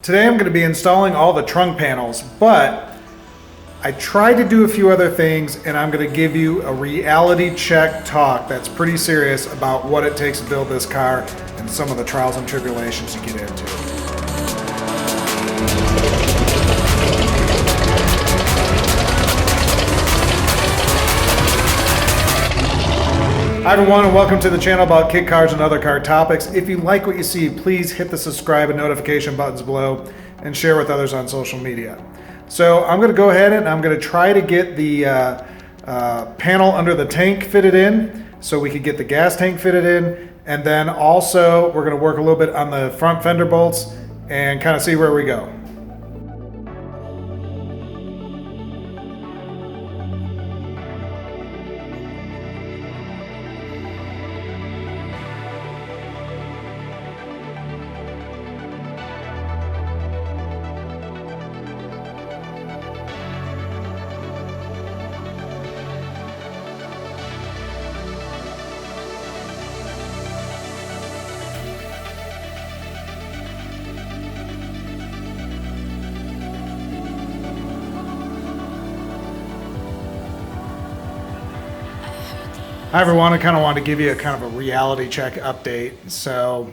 Today I'm going to be installing all the trunk panels, but I tried to do a few other things and I'm going to give you a reality check talk that's pretty serious about what it takes to build this car and some of the trials and tribulations you get into. Hi everyone, and welcome to the channel about kit cars and other car topics. If you like what you see, please hit the subscribe and notification buttons below and share with others on social media. So I'm going to go ahead and I'm going to try to get the panel under the tank fitted in so we can get the gas tank fitted in, and then also we're going to work a little bit on the front fender bolts and kind of see where we go. Hi everyone, I kind of wanted to give you a kind of a reality check update. So,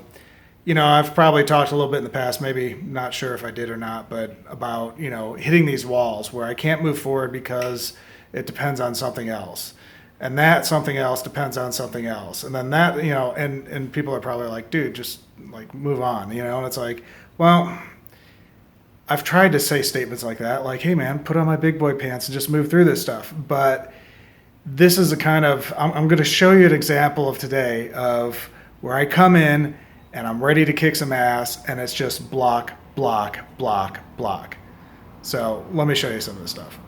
I've probably talked a little bit in the past, maybe not sure if I did or not, but about, hitting these walls where I can't move forward because it depends on something else. And that something else depends on something else. And then that, and people are probably like, dude, just like move on, and it's like, well, I've tried to say statements like that, like, hey man, put on my big boy pants and just move through this stuff. But this is a kind of, I'm going to show you an example of today of where I come in and I'm ready to kick some ass and it's just block, block, block, block. So let me show you some of this stuff.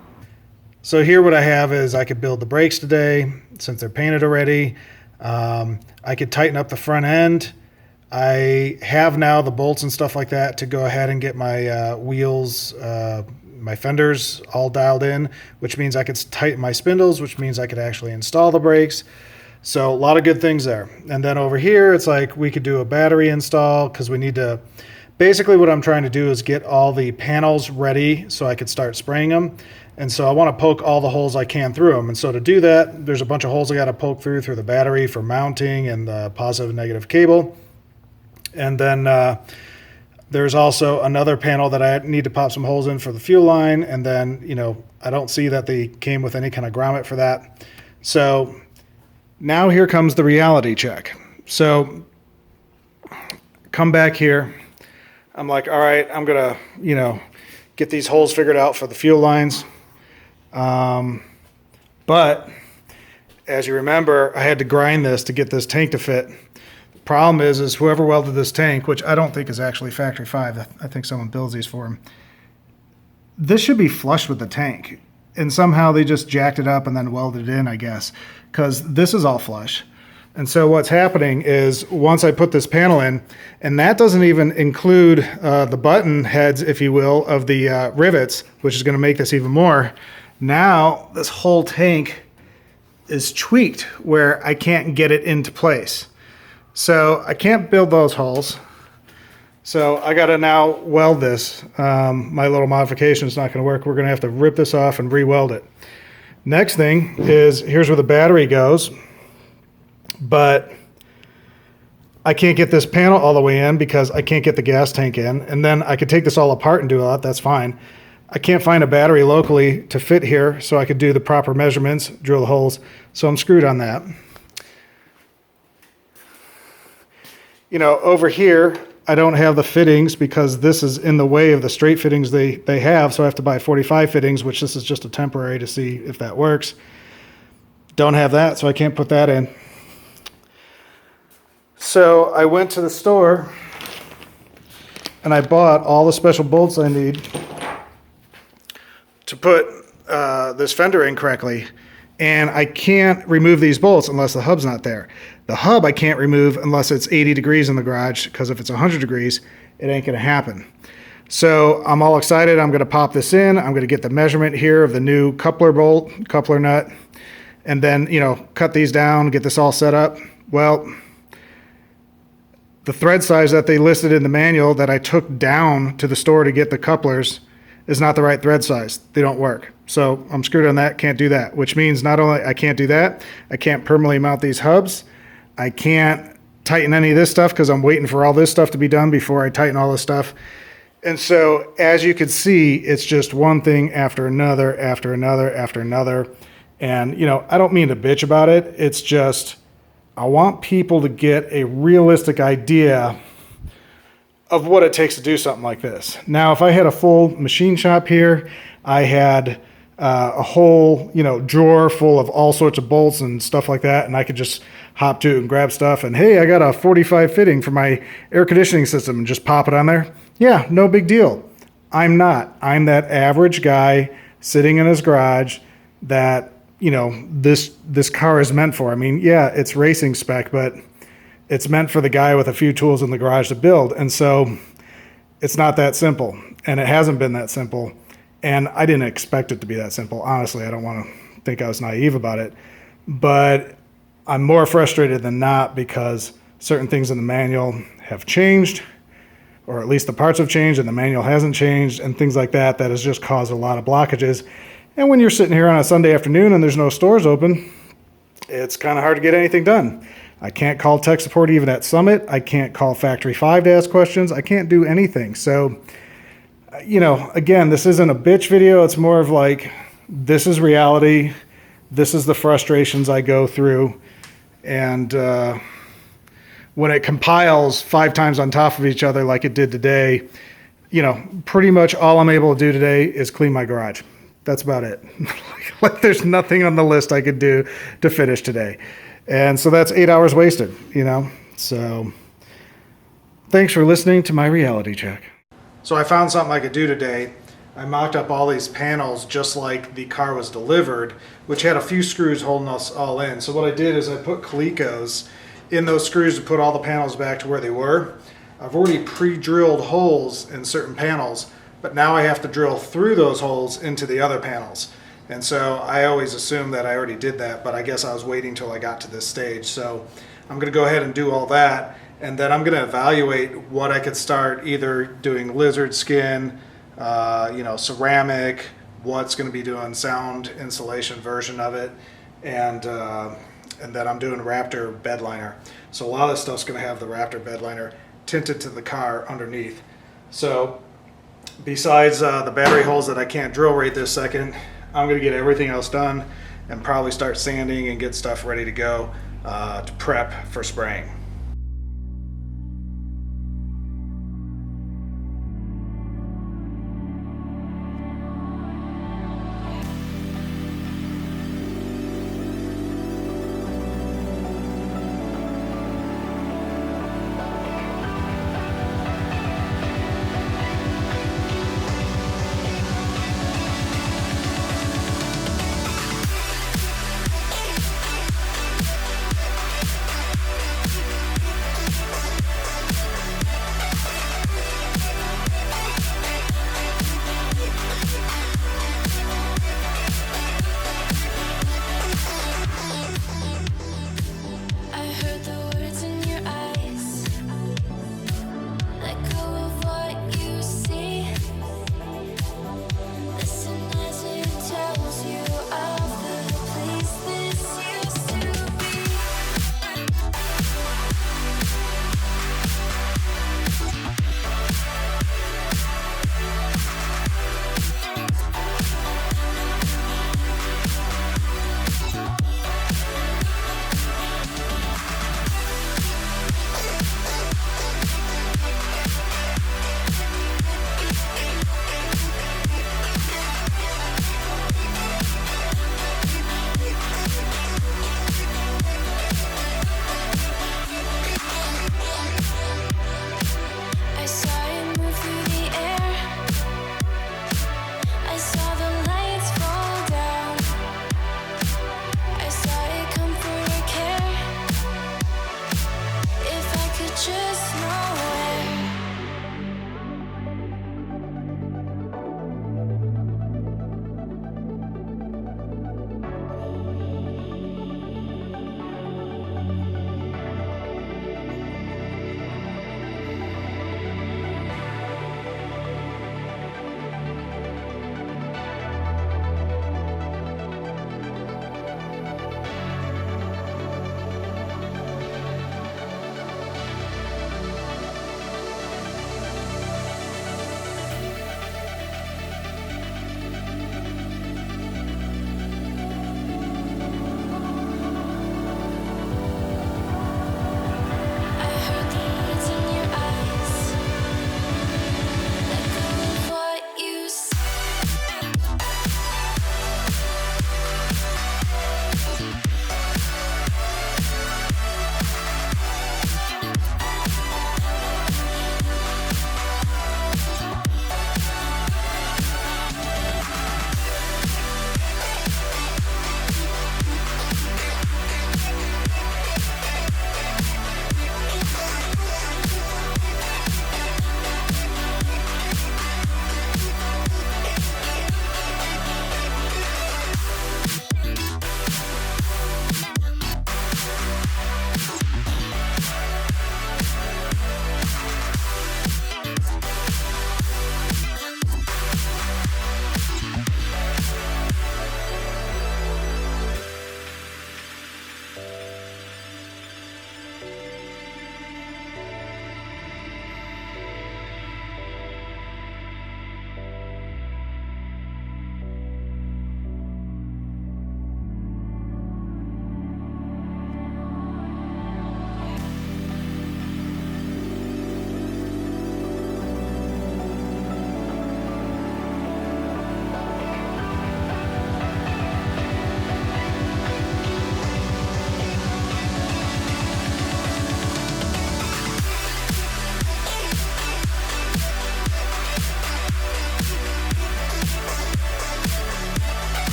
So here what I have is I could build the brakes today since they're painted already. I could tighten up the front end. I have now the bolts and stuff like that to go ahead and get my wheels, my fenders all dialed in, which means I could tighten my spindles, which means I could actually install the brakes. So a lot of good things there. And then over here, it's like we could do a battery install because we need to, basically what I'm trying to do is get all the panels ready so I could start spraying them. And so I want to poke all the holes I can through them. And so to do that, there's a bunch of holes I got to poke through the battery for mounting and the positive and negative cable. And then there's also another panel that I need to pop some holes in for the fuel line. And then, I don't see that they came with any kind of grommet for that. So now here comes the reality check. So come back here. I'm like, all right, I'm going to, get these holes figured out for the fuel lines. But as you remember, I had to grind this to get this tank to fit. Problem is whoever welded this tank, which I don't think is actually factory 5, I think someone builds these for him, this should be flush with the tank, and somehow they just jacked it up and then welded it in, I guess, because this is all flush. And so what's happening is once I put this panel in, and that doesn't even include the button heads, if you will, of the rivets, which is going to make this even more. Now this whole tank is tweaked where I can't get it into place. So I can't build those holes. So I got to now weld this. My little modification is not going to work. We're going to have to rip this off and re-weld it. Next thing is, here's where the battery goes. But I can't get this panel all the way in because I can't get the gas tank in. And then I could take this all apart and do that. That's fine. I can't find a battery locally to fit here so I could do the proper measurements, drill the holes. So I'm screwed on that. Over here, I don't have the fittings because this is in the way of the straight fittings they have, so I have to buy 45 fittings, which this is just a temporary to see if that works. Don't have that, so I can't put that in. So I went to the store and I bought all the special bolts I need to put this fender in correctly. And I can't remove these bolts unless the hub's not there. The hub I can't remove unless it's 80 degrees in the garage, because if it's 100 degrees, it ain't gonna happen. So I'm all excited. I'm gonna pop this in. I'm gonna get the measurement here of the new coupler bolt, coupler nut, and then, cut these down, get this all set up. Well, the thread size that they listed in the manual that I took down to the store to get the couplers is not the right thread size. They don't work. So I'm screwed on that, can't do that, which means not only I can't do that, I can't permanently mount these hubs. I can't tighten any of this stuff because I'm waiting for all this stuff to be done before I tighten all this stuff. And so as you can see, it's just one thing after another, after another, after another. And, you know, I don't mean to bitch about it. It's just, I want people to get a realistic idea of what it takes to do something like this. Now, if I had a full machine shop here, I had a whole, you know, drawer full of all sorts of bolts and stuff like that, and I could just hop to it and grab stuff, and hey, I got a 45 fitting for my air conditioning system and just pop it on there. Yeah, no big deal. I'm not. I'm that average guy sitting in his garage that, you know, this car is meant for. I mean, yeah, it's racing spec, but it's meant for the guy with a few tools in the garage to build. And so it's not that simple, and it hasn't been that simple. And I didn't expect it to be that simple. Honestly, I don't want to think I was naive about it, but I'm more frustrated than not because certain things in the manual have changed, or at least the parts have changed and the manual hasn't changed, and things like that, that has just caused a lot of blockages. And when you're sitting here on a Sunday afternoon and there's no stores open, it's kind of hard to get anything done. I can't call tech support even at Summit. I can't call Factory 5 to ask questions. I can't do anything. So, you know, again, this isn't a bitch video. It's more of like, this is reality. This is the frustrations I go through. And when it compiles 5 times on top of each other like it did today, you know, pretty much all I'm able to do today is clean my garage. That's about it. Like there's nothing on the list I could do to finish today. And so that's 8 hours wasted, you know? So thanks for listening to my reality check. So I found something I could do today. I mocked up all these panels just like the car was delivered, which had a few screws holding us all in. So what I did is I put Colecos in those screws to put all the panels back to where they were. I've already pre-drilled holes in certain panels, but now I have to drill through those holes into the other panels. And so I always assumed that I already did that, but I guess I was waiting till I got to this stage. So I'm gonna go ahead and do all that, and then I'm gonna evaluate what I could start either doing lizard skin, you know, ceramic, what's gonna be doing sound insulation version of it, and then I'm doing Raptor bed liner. So a lot of this stuff's gonna have the Raptor bed liner tinted to the car underneath. So besides the battery holes that I can't drill right this second, I'm gonna get everything else done and probably start sanding and get stuff ready to go to prep for spraying.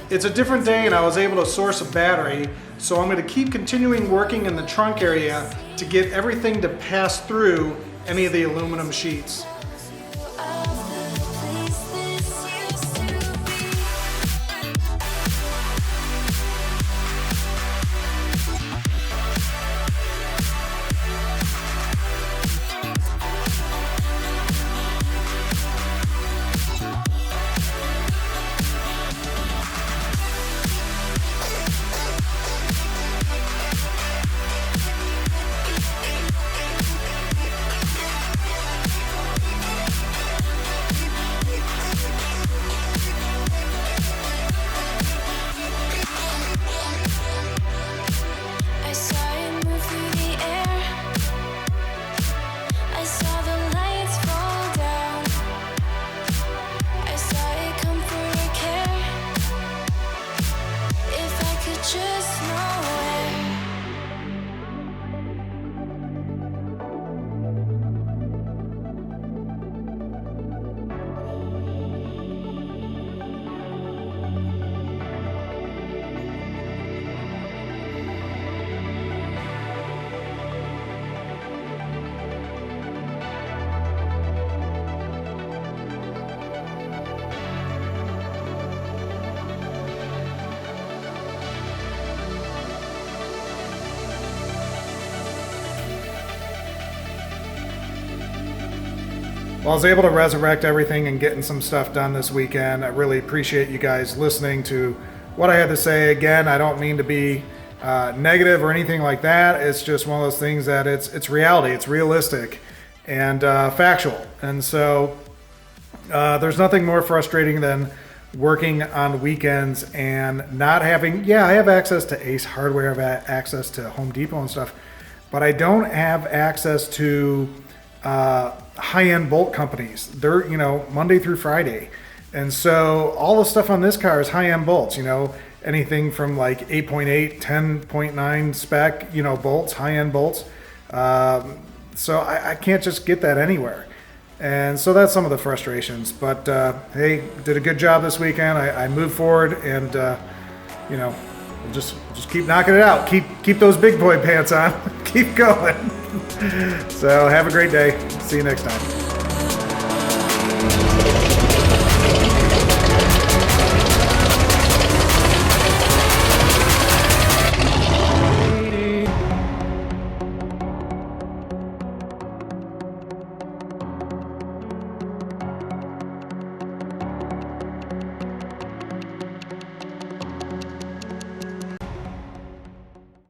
it's a different day and I was able to source a battery, so I'm going to keep continuing working in the trunk area to get everything to pass through any of the aluminum sheets. Well, I was able to resurrect everything and getting some stuff done this weekend. I really appreciate you guys listening to what I had to say. Again, I don't mean to be negative or anything like that. It's just one of those things that it's reality, it's realistic, and factual. And so there's nothing more frustrating than working on weekends and not having, yeah, I have access to Ace Hardware, I have access to Home Depot and stuff, but I don't have access to high-end bolt companies. They're, Monday through Friday. And so all the stuff on this car is high-end bolts, anything from like 8.8, 10.9 spec, bolts, high-end bolts. So I can't just get that anywhere. And so that's some of the frustrations. But hey, did a good job this weekend. I moved forward, and we'll just keep knocking it out. Keep those big boy pants on. Keep going. So have a great day. See you next time.